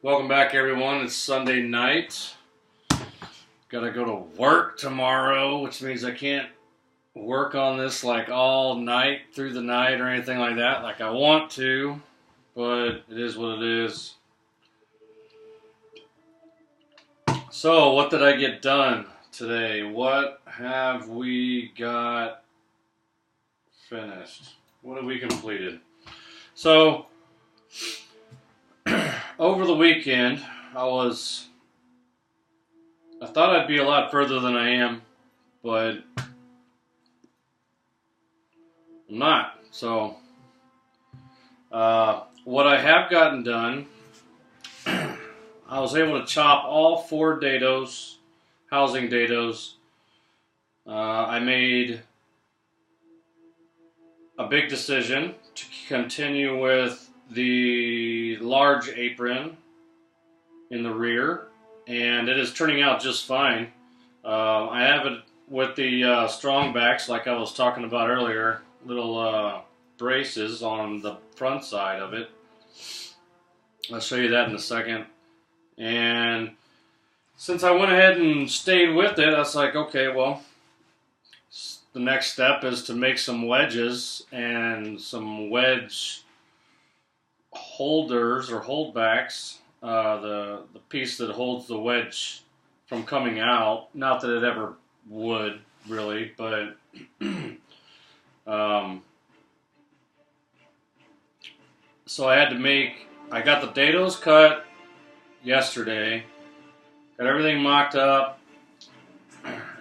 Welcome back, everyone. It's Sunday night. Gotta go to work tomorrow, which means I can't work on this like all night through the night or anything like that like I want to, but it is what it is. So, what did I get done today? What have we got finished? What have we completed? So, over the weekend, I thought I'd be a lot further than I am, but I'm not. So, what I have gotten done, I was able to chop all 4 dados, housing dados. I made a big decision to continue with the large apron in the rear, and it is turning out just fine. I have it with the strong backs, like I was talking about earlier, little braces on the front side of it. I'll show you that in a second. And since I went ahead and stayed with it, I was like, okay, well, the next step is to make some wedges and some wedge holders or holdbacks. The piece that holds the wedge from coming out. Not that it ever would, really, but so I got the dados cut yesterday, got everything mocked up,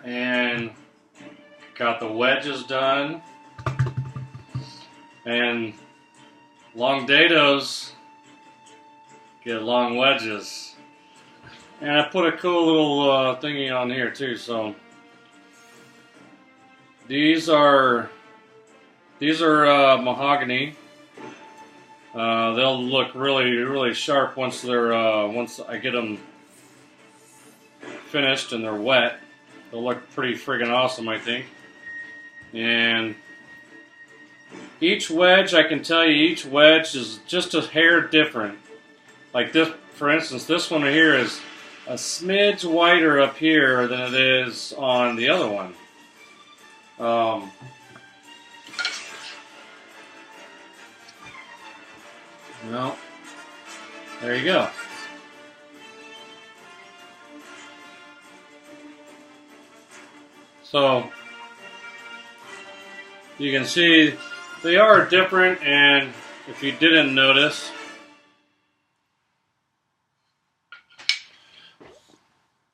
and got the wedges done, and long dados get long wedges. And I put a cool little thingy on here too. So these are mahogany. They'll look really sharp once I get them finished and they're wet. They'll look pretty friggin' awesome, I think. And each wedge, I can tell you, each wedge is just a hair different. Like this, for instance, this one here is a smidge wider up here than it is on the other one. Well, there you go. So, you can see they are different, and if you didn't notice,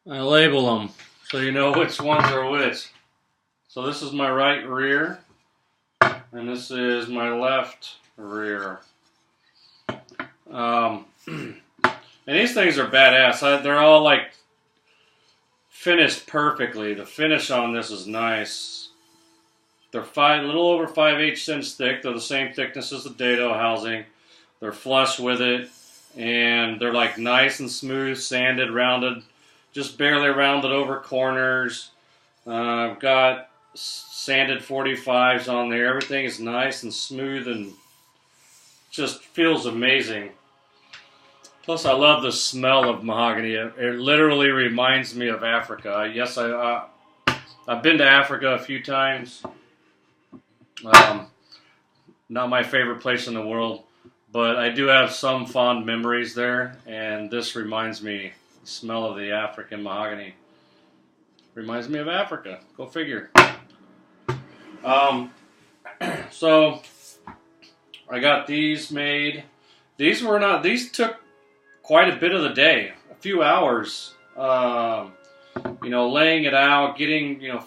I label them so you know which ones are which. So this is my right rear, and this is my left rear. And these things are badass. They're all like finished perfectly. The finish on this is nice. They're a little over 5/8 inch thick. They're the same thickness as the dado housing. They're flush with it, and they're like nice and smooth, sanded, rounded, just barely rounded over corners. I've got sanded 45s on there. Everything is nice and smooth and just feels amazing. Plus, I love the smell of mahogany. It literally reminds me of Africa. Yes, I've been to Africa a few times. Not my favorite place in the world, but I do have some fond memories there, and this reminds me, the smell of the African mahogany reminds me of Africa. Go figure. So I got these made. These took quite a bit of the day, a few hours. Laying it out,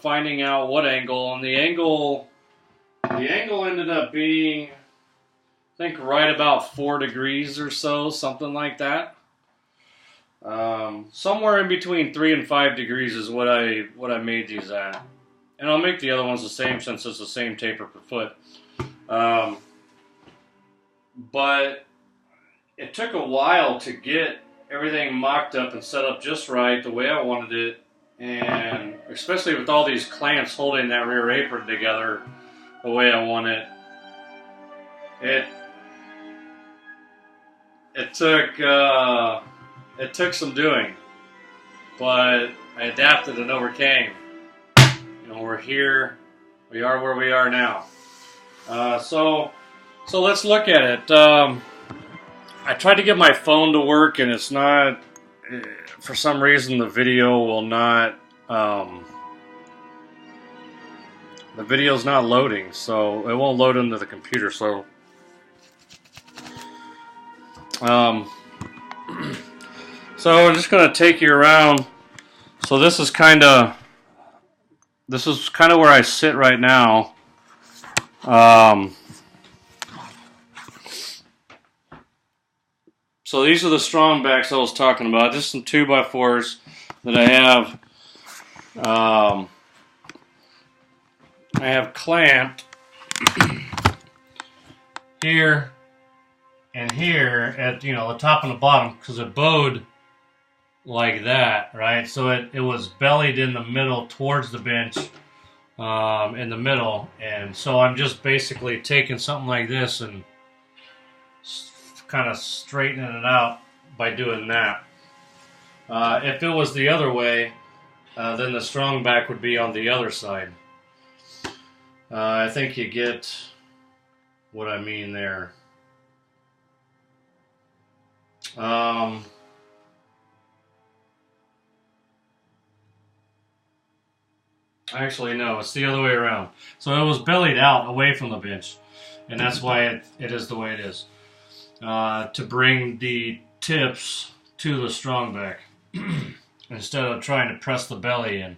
finding out what angle, and the angle ended up being, I think, right about 4 degrees or so, something like that. Somewhere in between 3 and 5 degrees is what I made these at. And I'll make the other ones the same since it's the same taper per foot. But it took a while to get everything mocked up and set up just right, the way I wanted it. And especially with all these clamps holding that rear apron together the way I want it. It took It took some doing, but I adapted and overcame. We're here. We are where we are now. So let's look at it. I tried to get my phone to work, and it's not. For some reason, the video will not. The video's not loading, so it won't load into the computer. So, so I'm just gonna take you around. So this is kind of where I sit right now. So these are the strong backs I was talking about. Just some 2x4s that I have clamped here and here at the top and the bottom, because it bowed like that, right? So it was bellied in the middle towards the bench, in the middle, and so I'm just basically taking something like this and kind of straightening it out by doing that. If it was the other way, then the strong back would be on the other side. I think you get what I mean there. Actually, no, it's the other way around. So it was bellied out away from the bench, and that's why it is the way it is. To bring the tips to the strong back instead of trying to press the belly in.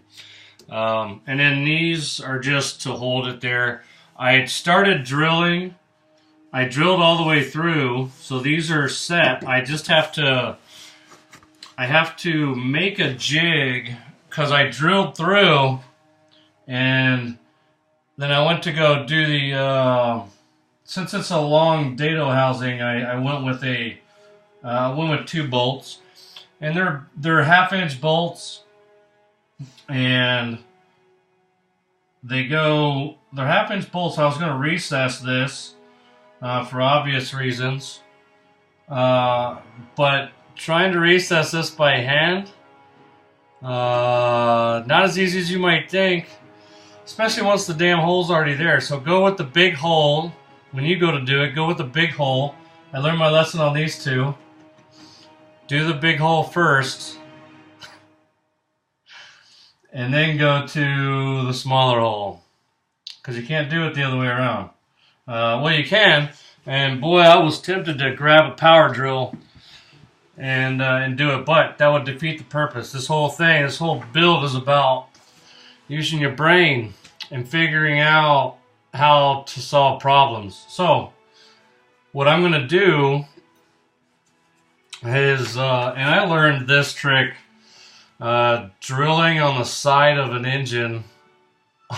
And then these are just to hold it there. I started drilling. I drilled all the way through, so these are set. I just have to make a jig, because I drilled through, and then I went to go do the, since it's a long dado housing, I went with with 2 bolts, and they're 1/2-inch bolts, and they're 1/2-inch bolts. I was going to recess this for obvious reasons, but trying to recess this by hand, not as easy as you might think, especially once the damn hole's already there. So go with the big hole. When you go to do it, go with the big hole. I learned my lesson on these two. Do the big hole first, and then go to the smaller hole, because you can't do it the other way around. Well, you can, and boy, I was tempted to grab a power drill and do it, but that would defeat the purpose. This whole build is about using your brain and figuring out how to solve problems. So what I'm going to do is, and I learned this trick drilling on the side of an engine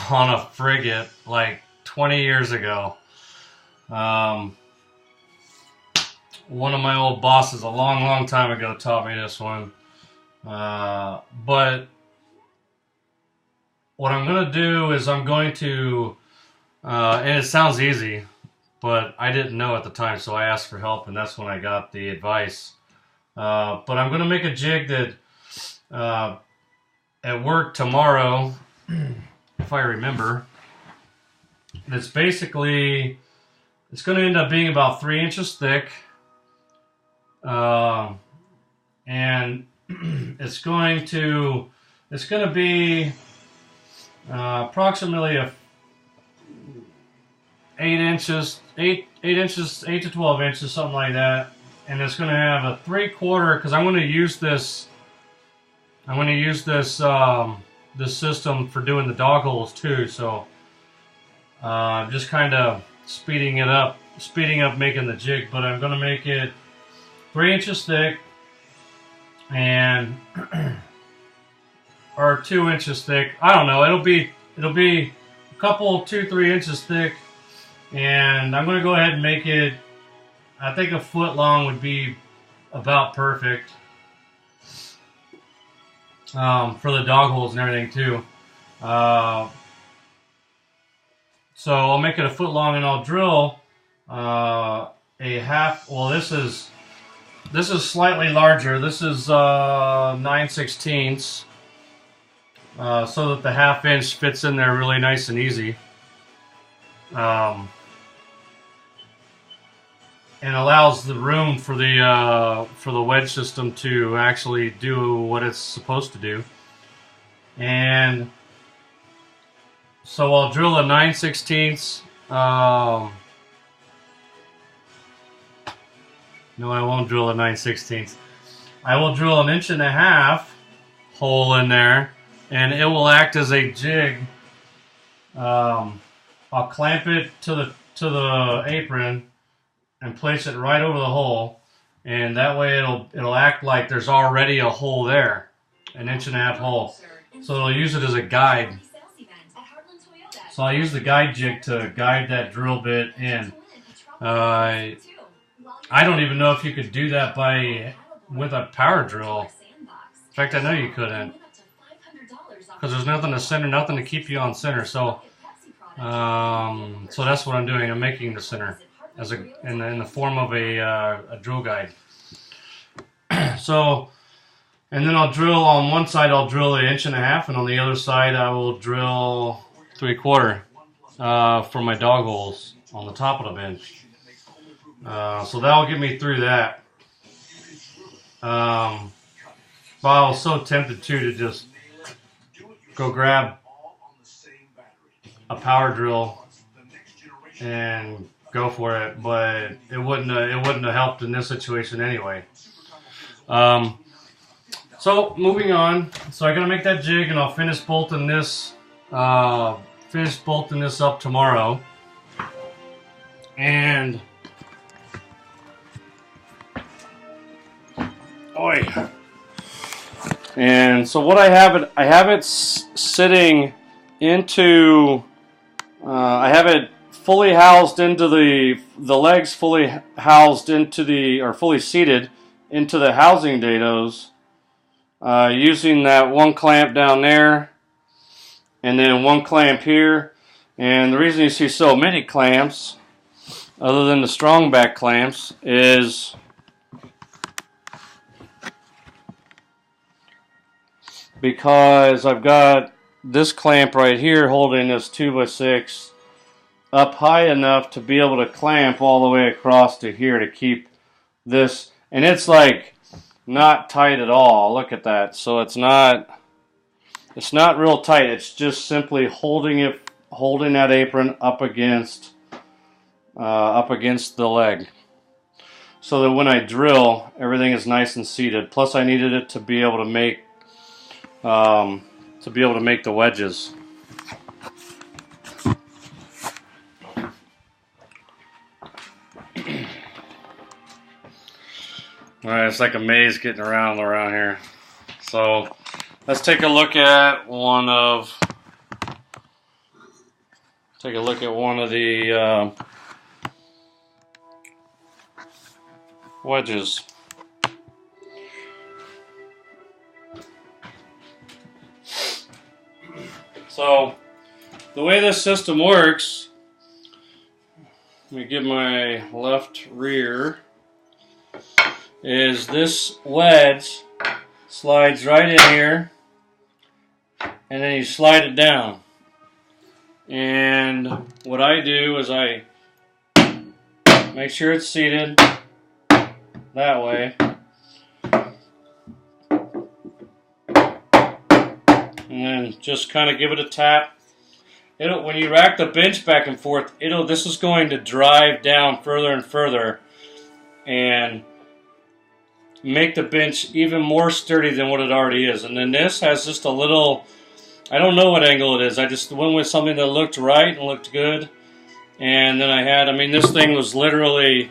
on a frigate like 20 years ago. One of my old bosses a long time ago taught me this one. But what I'm going to do is I'm going to, and it sounds easy, but I didn't know at the time, so I asked for help, and that's when I got the advice. But I'm going to make a jig that at work tomorrow, if I remember, it's basically, it's going to end up being about 3 inches thick, and it's going to be approximately 8 to 12 inches, something like that. And it's going to have a 3/4, because I'm going to use this. I'm going to use this this system for doing the dog holes too. So just kind of speeding up making the jig. But I'm going to make it 3 inches thick, and or 2 inches thick. I don't know. It'll be a couple 2-3 inches thick, and I'm going to go ahead and make it. I think a foot long would be about perfect for the dog holes and everything too. So I'll make it a foot long, and I'll drill a half. Well, this is This is slightly larger. This is 9/16, so that the 1/2 inch fits in there really nice and easy. And allows the room for the wedge system to actually do what it's supposed to do. And so I'll drill a 9/16. No, I won't drill a 9/16. I will drill an 1.5 inch hole in there, and it will act as a jig. I'll clamp it to the apron and place it right over the hole, and that way it'll act like there's already a hole there, an 1.5 inch hole. So it'll use it as a guide. So I'll use the guide jig to guide that drill bit in. I don't even know if you could do that with a power drill. In fact, I know you couldn't, because there's nothing to center, nothing to keep you on center. So that's what I'm doing. I'm making the center in the form of a drill guide. So, and then I'll drill on one side. I'll drill an 1.5 inch, and on the other side I will drill 3/4 for my dog holes on the top of the bench. So that'll get me through that. But I was so tempted to just go grab a power drill and go for it, but it wouldn't have helped in this situation anyway. So moving on. So I gotta make that jig, and I'll finish bolting this up tomorrow. And and so what I have it sitting into. I have it fully housed into the legs, fully housed into or fully seated into the housing dados, using that one clamp down there, and then one clamp here. And the reason you see so many clamps, other than the strong back clamps, is because I've got this clamp right here holding this 2x6 up high enough to be able to clamp all the way across to here to keep this, and it's like not tight at all. Look at that. So it's not real tight. It's just simply holding that apron up against the leg, so that when I drill, everything is nice and seated. Plus I needed it to be able to make the wedges. Alright, it's like a maze getting around here. So let's take a look at one of the wedges. So the way this system works, let me get my left rear, is this wedge slides right in here, and then you slide it down. And what I do is I make sure it's seated that way, and then just kind of give it a tap. When you rack the bench back and forth, this is going to drive down further and further and make the bench even more sturdy than what it already is. And then this has just a little, I don't know what angle it is. I just went with something that looked right and looked good. And then this thing was literally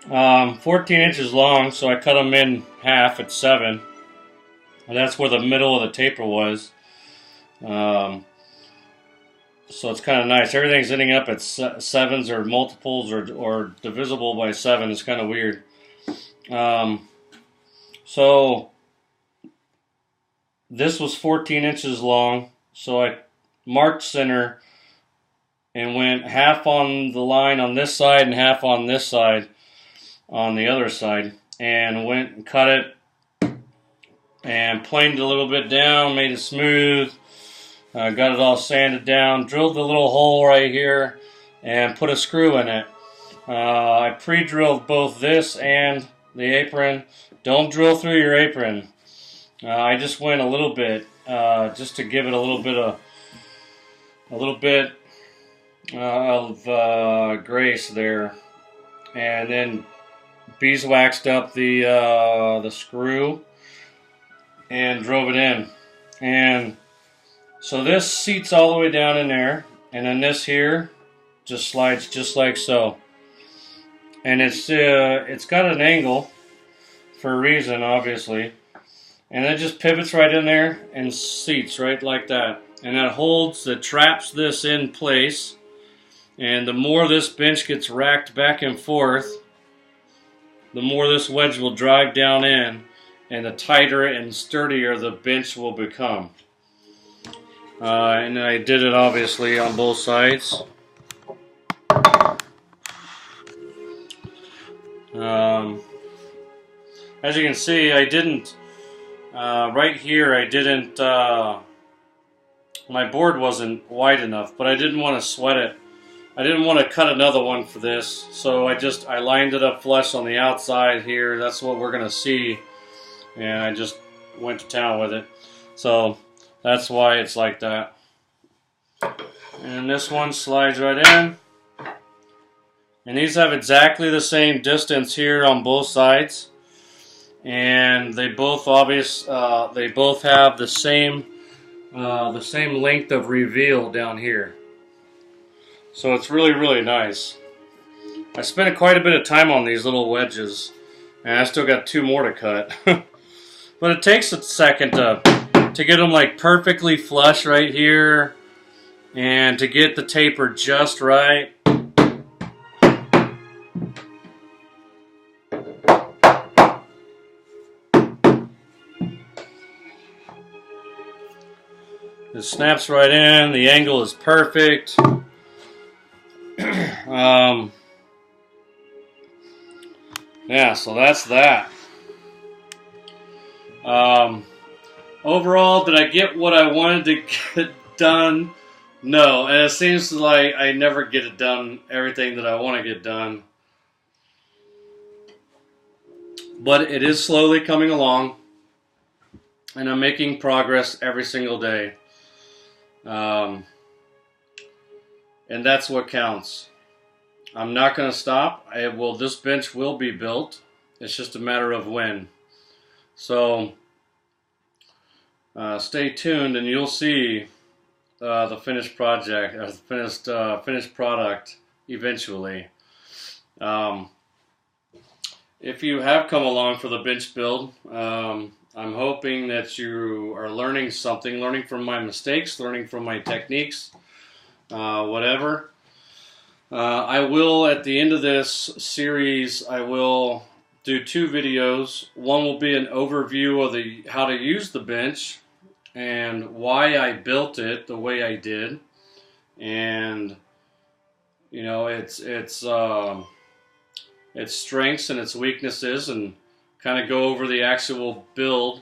14 inches long, so I cut them in half at 7. And that's where the middle of the taper was. So it's kind of nice. Everything's ending up at 7s or multiples or divisible by 7. It's kind of weird. So this was 14 inches long, so I marked center and went half on the line on this side and half on this side on the other side. and went and cut it and planed it a little bit down, made it smooth, got it all sanded down, drilled the little hole right here, and put a screw in it. I pre-drilled both this and the apron. Don't drill through your apron. I just went a little bit, just to give it a little bit of grace there, and then beeswaxed up the screw and drove it in. And so this seats all the way down in there, and then this here just slides just like so. And it's got an angle for a reason, obviously. And it just pivots right in there and seats right like that. And that traps this in place. And the more this bench gets racked back and forth, the more this wedge will drive down in, and the tighter and sturdier the bench will become. And I did it obviously on both sides. As you can see, I didn't, right here I didn't, my board wasn't wide enough, but I didn't want to sweat it. I didn't want to cut another one for this, so I lined it up flush on the outside here. That's what we're going to see, and I just went to town with it. So that's why it's like that. And this one slides right in. And these have exactly the same distance here on both sides, and they both have the same length of reveal down here. So it's really, really nice. I spent quite a bit of time on these little wedges, and I still got 2 more to cut. But it takes a second to get them like perfectly flush right here, and to get the taper just right. It snaps right in, the angle is perfect. Yeah, so that's that. Overall, did I get what I wanted to get done? No, and it seems like I never get it done, everything that I want to get done. But it is slowly coming along, and I'm making progress every single day. And that's what counts. I'm not going to stop. This bench will be built. It's just a matter of when. So stay tuned, and you'll see the finished project, or the finished product eventually. If you have come along for the bench build, I'm hoping that you are learning something, learning from my mistakes, learning from my techniques, whatever. I will, at the end of this series, I will do 2 videos. One will be an overview of how to use the bench and why I built it the way I did, and you know its strengths and its weaknesses, and kind of go over the actual build.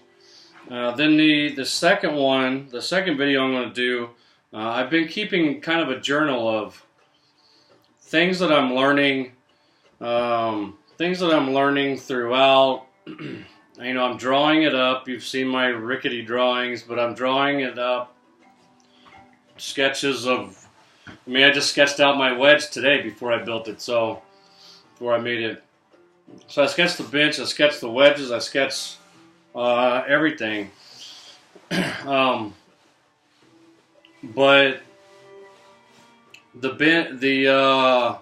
Then the second video I'm going to do, I've been keeping kind of a journal of things that I'm learning, throughout. You know, I'm drawing it up. You've seen my rickety drawings, but I'm drawing it up. Sketches of, I just sketched out my wedge today before I built it, before I made it. So I sketched the bench, I sketched the wedges, I sketched everything. But the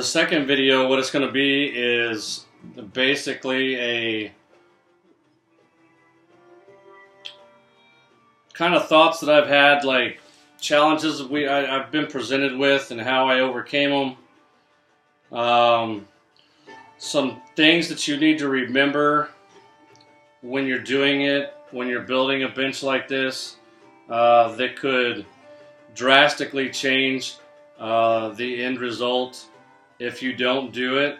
second video, what it's going to be is basically a kind of thoughts that I've had, like challenges I've been presented with and how I overcame them. Some things that you need to remember when you're doing it, when you're building a bench like this, that could drastically change the end result if you don't do it.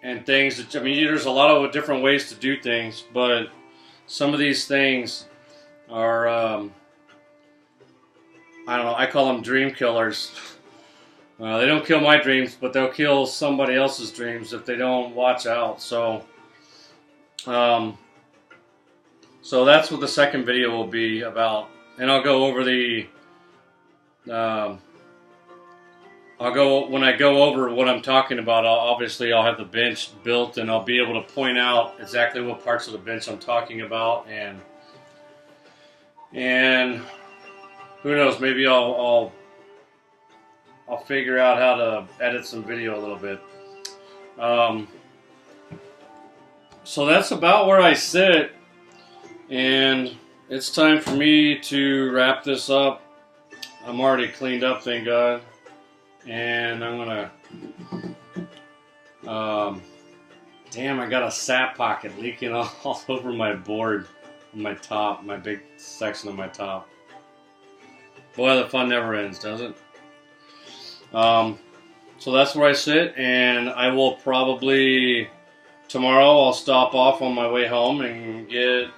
and things. That, I mean, there's a lot of different ways to do things, but some of these things are, I don't know, I call them dream killers. They don't kill my dreams, but they'll kill somebody else's dreams if they don't watch out. So, so that's what the second video will be about, and I'll go over the, when I go over what I'm talking about, obviously I'll have the bench built, and I'll be able to point out exactly what parts of the bench I'm talking about, and who knows, maybe I'll figure out how to edit some video a little bit. So that's about where I sit, and it's time for me to wrap this up. I'm already cleaned up, thank God, and I'm gonna, damn, I got a sap pocket leaking all over my board, on my top, my big section of my top. Boy, the fun never ends, does it? So that's where I sit, and I will probably, tomorrow I'll stop off on my way home and get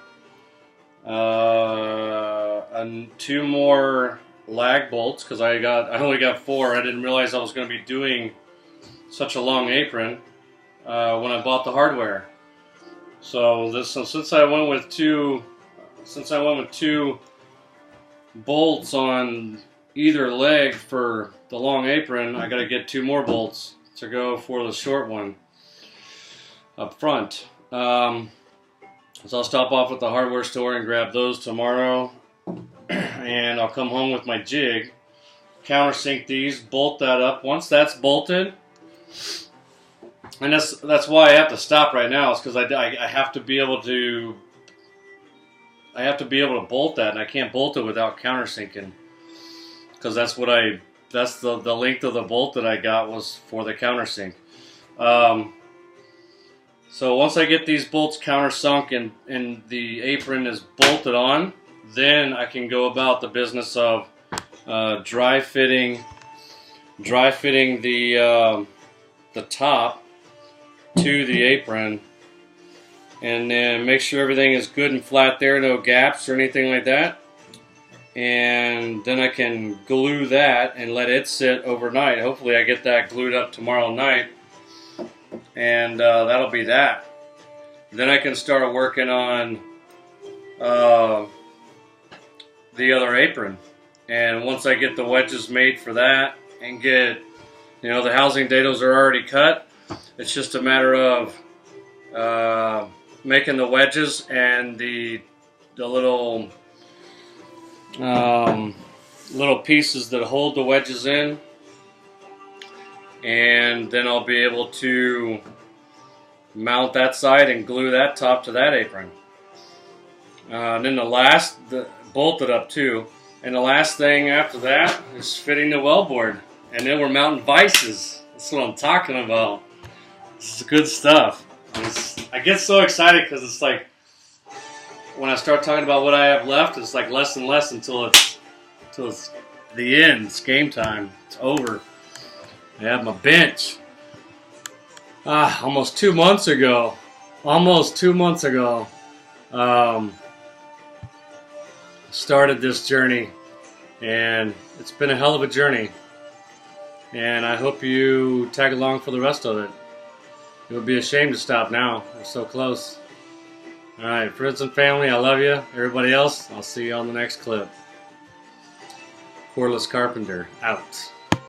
2 more lag bolts, because I only got 4. I didn't realize I was going to be doing such a long apron when I bought the hardware. So since I went with 2 bolts on either leg for the long apron, I got to get 2 more bolts to go for the short one up front. So I'll stop off at the hardware store and grab those tomorrow, and I'll come home with my jig, countersink these, bolt that up. Once that's bolted, and that's why I have to stop right now, is because I have to be able to bolt that, and I can't bolt it without countersinking, because that's the length of the bolt that I got was for the countersink. So once I get these bolts countersunk and the apron is bolted on, then I can go about the business of dry fitting the top to the apron, and then make sure everything is good and flat there, no gaps or anything like that. And then I can glue that and let it sit overnight. Hopefully I get that glued up tomorrow night, and that'll be that. Then I can start working on the other apron. And once I get the wedges made for that and get, the housing dados are already cut, it's just a matter of making the wedges and the little pieces that hold the wedges in, and then I'll be able to mount that side and glue that top to that apron. And then bolt it up too. And the last thing after that is fitting the wellboard, and then we're mounting vices. That's what I'm talking about. This is good stuff. I get so excited because it's like, when I start talking about what I have left, it's like less and less until it's the end. It's game time. It's over. I have my bench. Almost 2 months ago. Started this journey, and it's been a hell of a journey. And I hope you tag along for the rest of it. It would be a shame to stop now. We're so close. Alright, friends and family, I love you. Everybody else, I'll see you on the next clip. Cordless Carpenter, out.